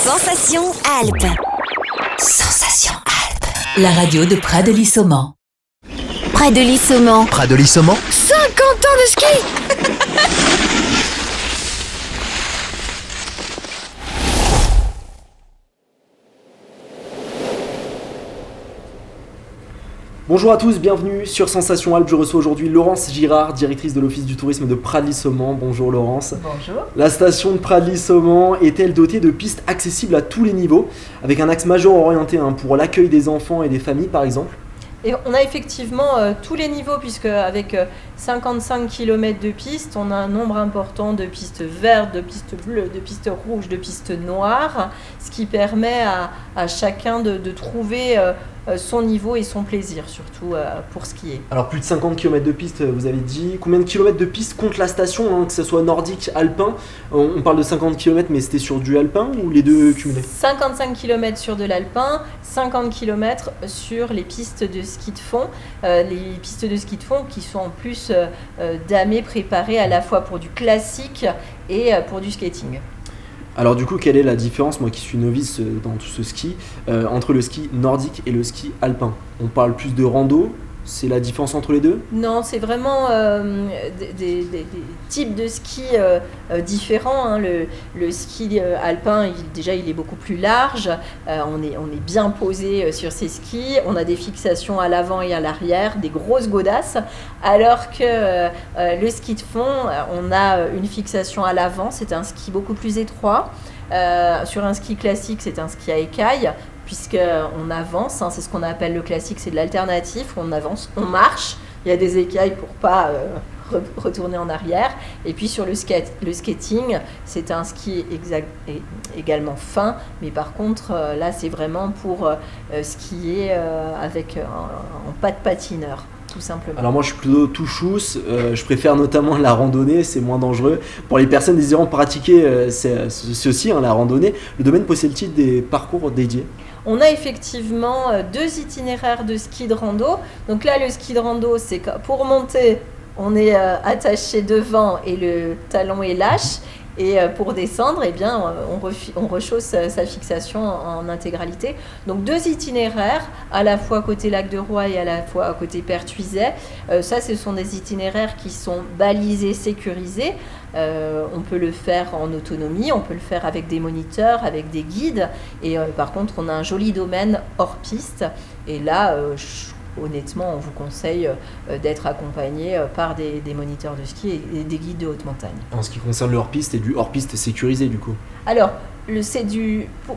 Sensation Alpes. Sensation Alpes. La radio de Pradely-Saumont. Pradely-Saumont. Pradely-Saumont. 50 ans de ski. Bonjour à tous, bienvenue sur Sensation Alpes. Je reçois aujourd'hui Laurence Girard, directrice de l'Office du tourisme de Pradely-Saumont. Bonjour Laurence. Bonjour. La station de Pradely-Saumont est-elle dotée de pistes accessibles à tous les niveaux, avec un axe majeur orienté pour l'accueil des enfants et des familles par exemple? Et on a effectivement tous les niveaux, puisque avec 55 km de pistes, on a un nombre important de pistes vertes, de pistes bleues, de pistes rouges, de pistes noires, ce qui permet à chacun de trouver son niveau et son plaisir, surtout pour skier. Alors plus de 50 km de pistes, vous avez dit. Combien de kilomètres de pistes compte la station, que ce soit nordique, alpin? On parle de 50 km, mais c'était sur du alpin ou les deux cumulés? 55 km sur de l'alpin, 50 km sur les pistes de ski de fond. Les pistes de ski de fond qui sont en plus damées, préparées à la fois pour du classique et pour du skating. Alors du coup, quelle est la différence, moi qui suis novice dans tout ce ski, entre le ski nordique et le ski alpin? On parle plus de rando, c'est la différence entre les deux? Non, c'est vraiment des types de ski différents. Le ski alpin, il est beaucoup plus large. On est bien posé sur ces skis. On a des fixations à l'avant et à l'arrière, des grosses godasses. Alors que le ski de fond, on a une fixation à l'avant. C'est un ski beaucoup plus étroit. Sur un ski classique, c'est un ski à écailles, puisqu'on avance, c'est ce qu'on appelle le classique, c'est de l'alternatif, on avance, on marche, il y a des écailles pour pas retourner en arrière. Et puis sur le skating, c'est un ski également fin, mais par contre là c'est vraiment pour skier en pas de patineur. Tout simplement. Alors moi je suis plutôt tout chousse, je préfère notamment la randonnée, c'est moins dangereux. Pour les personnes désirant pratiquer ceci, la randonnée, le domaine possède-t-il des parcours dédiés? On a effectivement 2 itinéraires de ski de rando. Donc là le ski de rando, c'est que pour monter, on est attaché devant et le talon est lâche. Et pour descendre, on rechausse sa fixation en intégralité. Donc 2 itinéraires, à la fois côté Lac de Roy et à la fois côté Pertuiset. Ça, ce sont des itinéraires qui sont balisés, sécurisés. On peut le faire en autonomie, on peut le faire avec des moniteurs, avec des guides. Et par contre, on a un joli domaine hors piste. Et là, honnêtement, on vous conseille d'être accompagné par des moniteurs de ski et des guides de haute montagne. En ce qui concerne le hors-piste, c'est du hors-piste sécurisé du coup? Alors,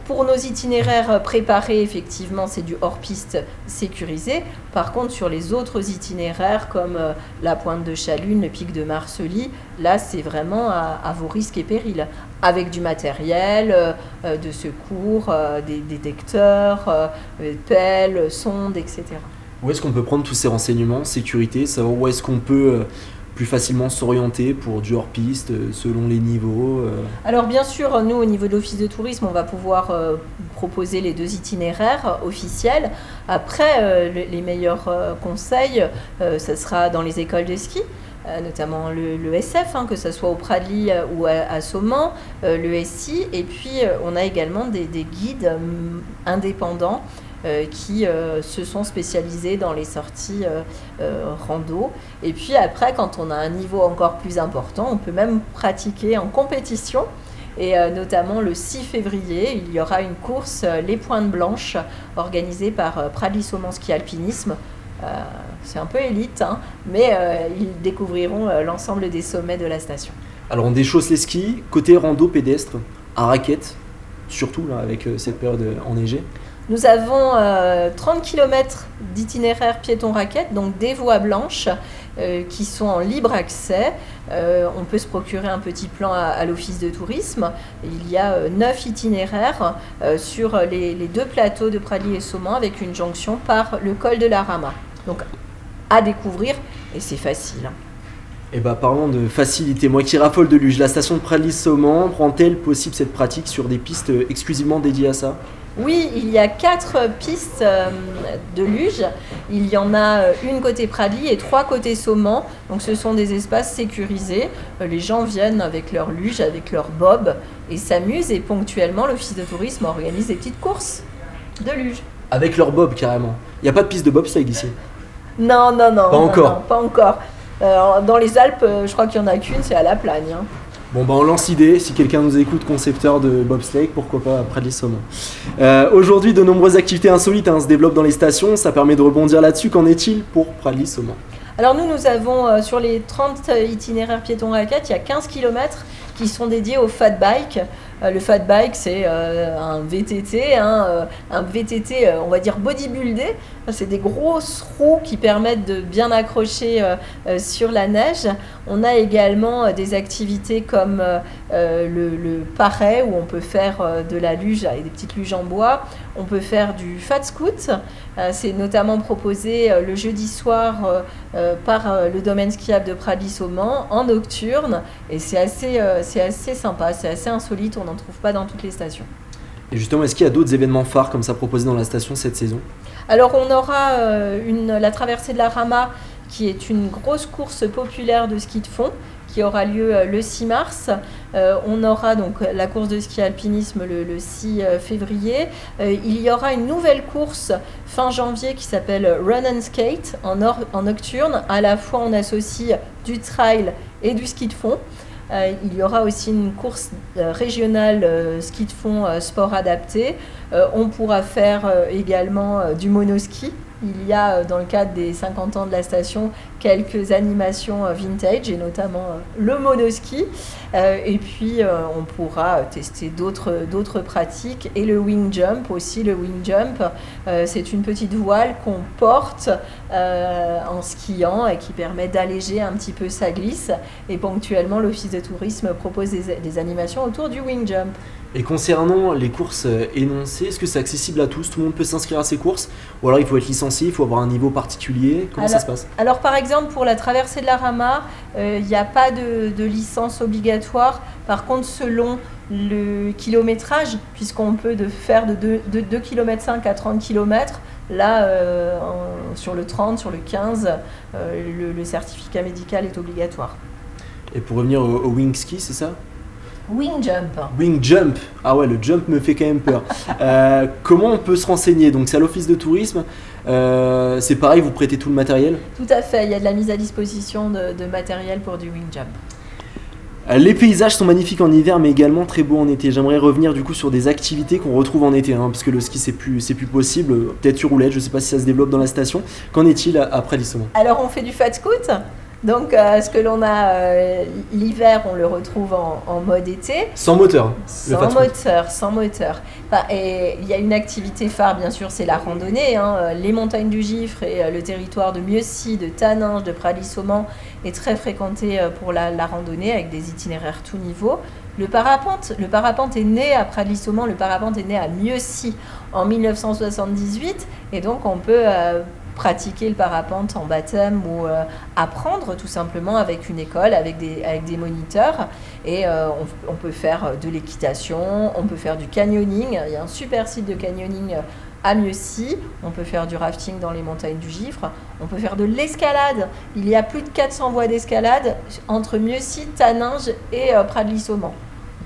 pour nos itinéraires préparés, effectivement, c'est du hors-piste sécurisé. Par contre, sur les autres itinéraires, comme la pointe de Chalune, le pic de Marcely, là, c'est vraiment à vos risques et périls, avec du matériel de secours, des détecteurs, pelles, sondes, etc. Où est-ce qu'on peut prendre tous ces renseignements, sécurité, savoir où est-ce qu'on peut plus facilement s'orienter pour du hors-piste selon les niveaux? Alors bien sûr, nous au niveau de l'Office de tourisme, on va pouvoir proposer les 2 itinéraires officiels. Après, les meilleurs conseils, ça sera dans les écoles de ski. Notamment le SF, que ce soit au Pradely ou à Saumont, le SI. Et puis, on a également des guides indépendants qui se sont spécialisés dans les sorties rando. Et puis après, quand on a un niveau encore plus important, on peut même pratiquer en compétition. Et notamment le 6 février, il y aura une course Les Pointes Blanches organisée par Pradely-Saumont Ski Alpinisme. C'est un peu élite, mais ils découvriront l'ensemble des sommets de la station. Alors on déchausse les skis, côté rando pédestre, à raquettes, surtout là, avec cette période enneigée. Nous avons 30 km d'itinéraire piéton-raquette, donc des voies blanches qui sont en libre accès. On peut se procurer un petit plan à l'Office de tourisme. Il y a 9 itinéraires sur les 2 plateaux de Pradely et Saumont avec une jonction par le col de la Rama. Donc à découvrir, et c'est facile. Et parlons de facilité. Moi qui raffole de luge, la station de Pradly-Saumon rend-elle possible cette pratique sur des pistes exclusivement dédiées à ça ? Oui, il y a 4 pistes de luge. Il y en a une côté Pradly et 3 côté Saumon. Donc ce sont des espaces sécurisés. Les gens viennent avec leur luge, avec leur bob et s'amusent. Et ponctuellement, l'office de tourisme organise des petites courses de luge. Avec leur bob carrément. Il n'y a pas de piste de bobsleigh ici ? Non. Pas encore. Pas encore. Dans les Alpes, je crois qu'il n'y en a qu'une, c'est à La Plagne. Hein. Bon on lance l'idée, si quelqu'un nous écoute, concepteur de bobsleigh, pourquoi pas Pradly-Saumon. Aujourd'hui, de nombreuses activités insolites se développent dans les stations, ça permet de rebondir là-dessus. Qu'en est-il pour Pradly-Saumon ? Alors nous avons sur les 30 itinéraires piétons raquettes, il y a 15 km qui sont dédiés au fat bike. Le fat bike, c'est un VTT, un VTT, on va dire bodybuildé. C'est des grosses roues qui permettent de bien accrocher sur la neige. On a également des activités comme le paret, où on peut faire de la luge avec des petites luges en bois. On peut faire du fat scoot. C'est notamment proposé le jeudi soir par le domaine skiable de Pradly-Saumon en nocturne. Et c'est assez sympa, c'est assez insolite. On n'en trouve pas dans toutes les stations. Et justement, est-ce qu'il y a d'autres événements phares comme ça proposés dans la station cette saison ? Alors on aura la traversée de la Rama, qui est une grosse course populaire de ski de fond, qui aura lieu le 6 mars. On aura donc la course de ski alpinisme le 6 février. Il y aura une nouvelle course fin janvier qui s'appelle Run and Skate en nocturne. À la fois on associe du trail et du ski de fond. Il y aura aussi une course régionale ski de fond sport adapté. On pourra faire également du monoski. Il y a dans le cadre des 50 ans de la station quelques animations vintage et notamment le monoski. Et puis on pourra tester d'autres pratiques et le wing jump aussi. Le wing jump, c'est une petite voile qu'on porte en skiant et qui permet d'alléger un petit peu sa glisse. Et ponctuellement, l'office de tourisme propose des animations autour du wing jump. Et concernant les courses énoncées, est-ce que c'est accessible à tous ? Tout le monde peut s'inscrire à ces courses ? Ou alors il faut être licencié, il faut avoir un niveau particulier ? Comment ça se passe ? Alors par exemple, pour la traversée de la Rama, il n'y a pas de licence obligatoire. Par contre, selon le kilométrage, puisqu'on peut faire de 2,5 km à 30 km, là, sur le 30, sur le 15, le certificat médical est obligatoire. Et pour revenir au wing ski, c'est ça ? Wing jump. Wing jump. Ah ouais, le jump me fait quand même peur. Comment on peut se renseigner ? Donc c'est à l'office de tourisme. C'est pareil, vous prêtez tout le matériel ? Tout à fait, il y a de la mise à disposition de matériel pour du wing jump. Les paysages sont magnifiques en hiver, mais également très beaux en été. J'aimerais revenir du coup sur des activités qu'on retrouve en été, parce que le ski c'est plus possible. Peut-être sur roulette, je ne sais pas si ça se développe dans la station. Qu'en est-il après Pradly-Saumon ? Alors on fait du fat scoot. Donc ce que l'on a l'hiver, on le retrouve en mode été. Sans moteur. Sans moteur. Et il y a une activité phare, bien sûr, c'est la randonnée. Les montagnes du Gifre et le territoire de Mieuxy, de Taninges, de Pradly-Saumon est très fréquenté pour la randonnée avec des itinéraires tout niveau. Le parapente est né à Pradly-Saumon, le parapente est né à Mieuxy en 1978 et donc on peut pratiquer le parapente en baptême ou apprendre tout simplement avec une école, avec des moniteurs. Et on peut faire de l'équitation, on peut faire du canyoning. Il y a un super site de canyoning à Mieuxy. On peut faire du rafting dans les montagnes du Gifre. On peut faire de l'escalade. Il y a plus de 400 voies d'escalade entre Mieuxy, Taninges et Pradly-Saumon.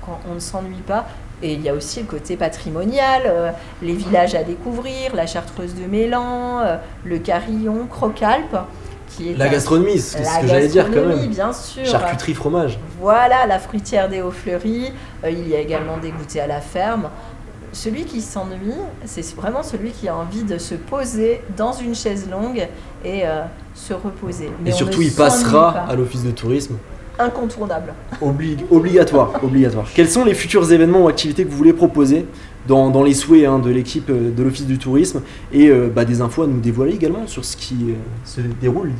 Donc on ne s'ennuie pas. Et il y a aussi le côté patrimonial, les villages à découvrir, la Chartreuse de Mélan, le Carillon, Crocalpe. Qui est la gastronomie, c'est ce que j'allais dire quand même. Bien sûr. Charcuterie, fromage. Voilà, la fruitière des Hauts-Fleuris. Il y a également des goûters à la ferme. Celui qui s'ennuie, c'est vraiment celui qui a envie de se poser dans une chaise longue et se reposer. Mais et surtout, il passera à l'office de tourisme. Incontournable. Obligatoire. Quels sont les futurs événements ou activités que vous voulez proposer dans les souhaits de l'équipe de l'office du tourisme et des infos à nous dévoiler également sur ce qui se déroule?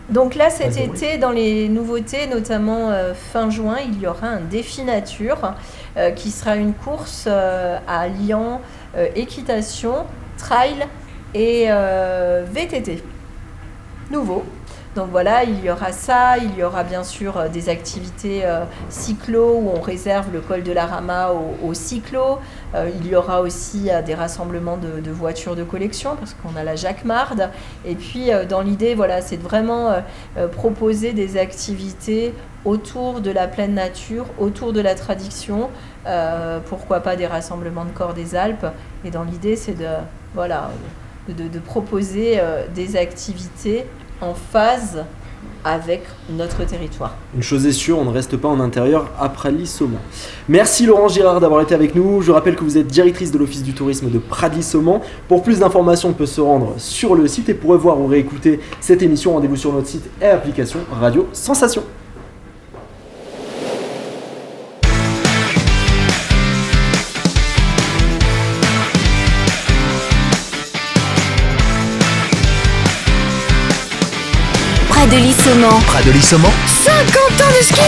Donc là, cet été, dans les nouveautés, notamment fin juin, il y aura un défi nature qui sera une course alliant équitation, trail et VTT. Nouveau. Donc voilà, il y aura ça, il y aura bien sûr des activités cyclo où on réserve le col de la Rama aux cyclos. Il y aura aussi des rassemblements de voitures de collection parce qu'on a la Jacquemarde. Et puis dans l'idée, voilà, c'est de vraiment proposer des activités autour de la pleine nature, autour de la tradition, pourquoi pas des rassemblements de corps des Alpes. Et dans l'idée, c'est de proposer des activités en phase avec notre territoire. Une chose est sûre, on ne reste pas en intérieur à Pradly-Saumont. Merci Laurence Girard d'avoir été avec nous. Je rappelle que vous êtes directrice de l'Office du tourisme de Pradly-Saumont. Pour plus d'informations, on peut se rendre sur le site et pour revoir ou réécouter cette émission, rendez-vous sur notre site et application Radio Sensation. Pradly-Saumont. Pradly-Saumont. 50 ans de ski.